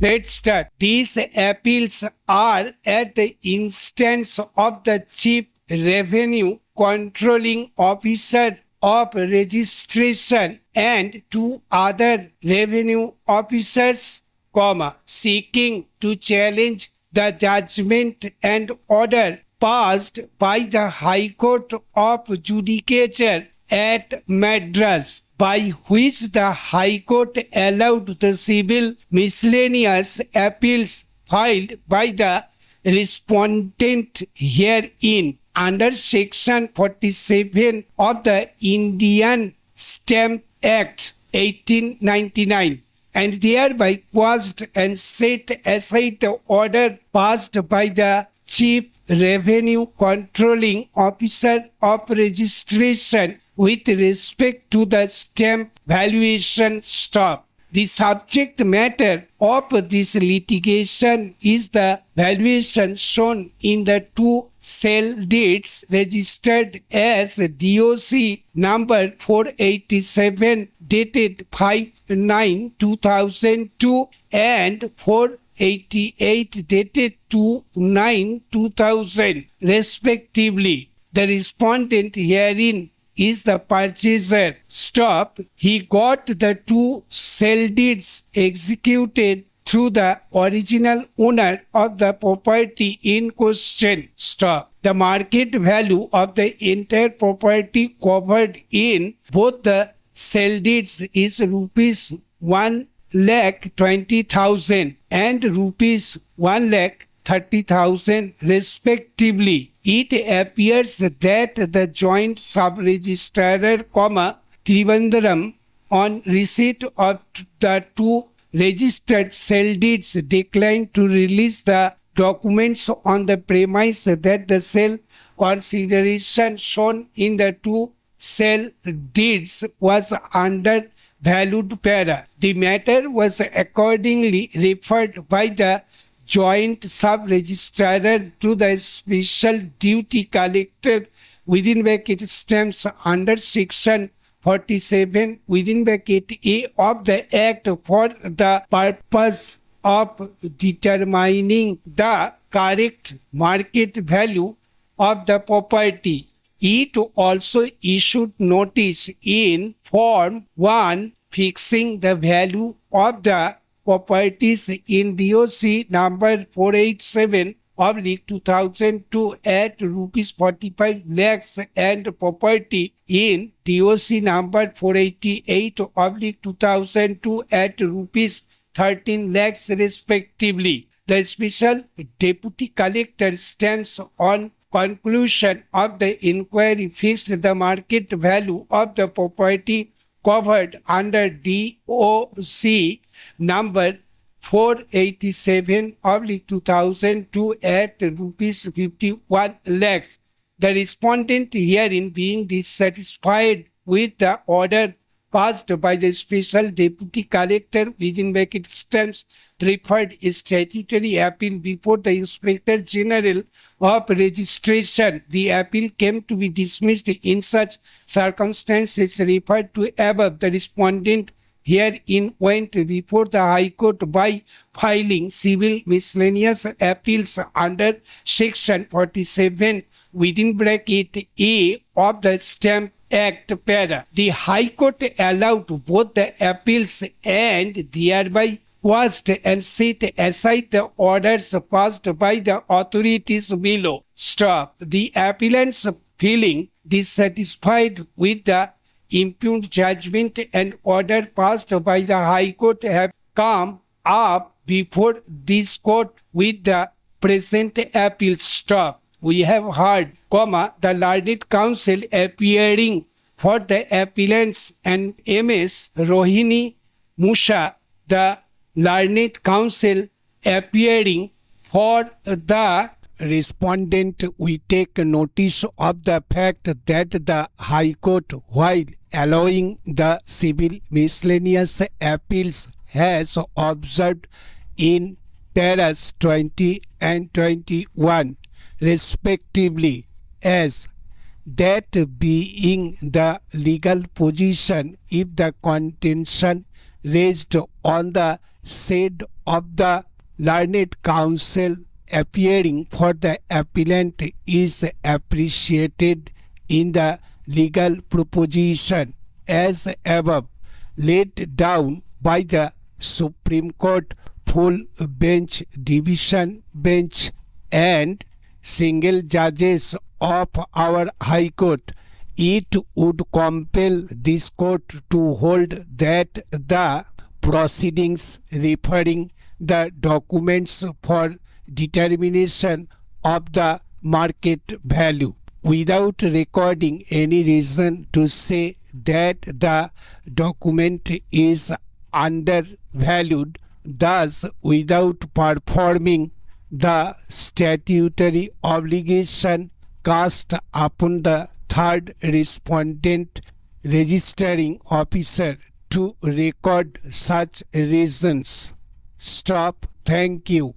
registered. These appeals are at the instance of the Chief Revenue Controlling Officer of Registration and two other revenue officers, seeking to challenge the judgment and order passed by the High Court of Judicature at Madras, by which the High Court allowed the civil miscellaneous appeals filed by the respondent herein under Section 47 of the Indian Stamp Act 1899, and thereby quashed and set aside the order passed by the Chief Revenue Controlling Officer of Registration with respect to the stamp valuation stop. The subject matter of this litigation is the valuation shown in the two sale deeds registered as DOC number 487 dated 5/9/2002 and 488 dated 2/9/2000 respectively. The respondent herein is the purchaser. He got the two sale deeds executed through the original owner of the property in question. The market value of the entire property covered in both the sale deeds is rupees 1,20,000 and rupees 1,30,000 respectively. It appears that the joint sub-registrar, Trivandrum, on receipt of the two registered sale deeds, declined to release the documents on the premise that the sale consideration shown in the two sale deeds was undervalued para. The matter was accordingly referred by the joint sub-registrar to the special duty collector stamps under Section 47 A of the Act for the purpose of determining the correct market value of the property. It also issued notice in Form 1 fixing the value of the properties in DOC number 487 2002 at rupees 45 lakhs and property in DOC number 488 2002 at rupees 13 lakhs respectively. The special deputy collector stamps on conclusion of the inquiry fixed the market value of the property covered under DOC number 487 2002 at rupees 51 lakhs. The respondent herein being dissatisfied with the order passed by the special deputy collector stamps referred a statutory appeal before the Inspector General of Registration. The appeal came to be dismissed in such circumstances referred to above. The respondent herein went before the High Court by filing civil miscellaneous appeals under Section 47 A of the Stamp Act para. The High Court allowed both the appeals and thereby quashed and set aside the orders passed by the authorities below. The appellants feeling dissatisfied with the impugned judgment and order passed by the High Court have come up before this court with the present appeal. We have heard, the learned counsel appearing for the appellants and Ms. Rohini Musha, the learned counsel appearing for the respondent. We take notice of the fact that the High Court, while allowing the civil miscellaneous appeals, has observed in paras 20 and 21 respectively as that being the legal position, if the contention raised on the said of the learned counsel appearing for the appellant is appreciated in the legal proposition as above, laid down by the Supreme Court full bench, division bench, and single judges of our High Court. It would compel this court to hold that the proceedings referring the documents for determination of the market value without recording any reason to say that the document is undervalued, thus without performing the statutory obligation cast upon the third respondent registering officer to record such reasons. Stop. Thank you.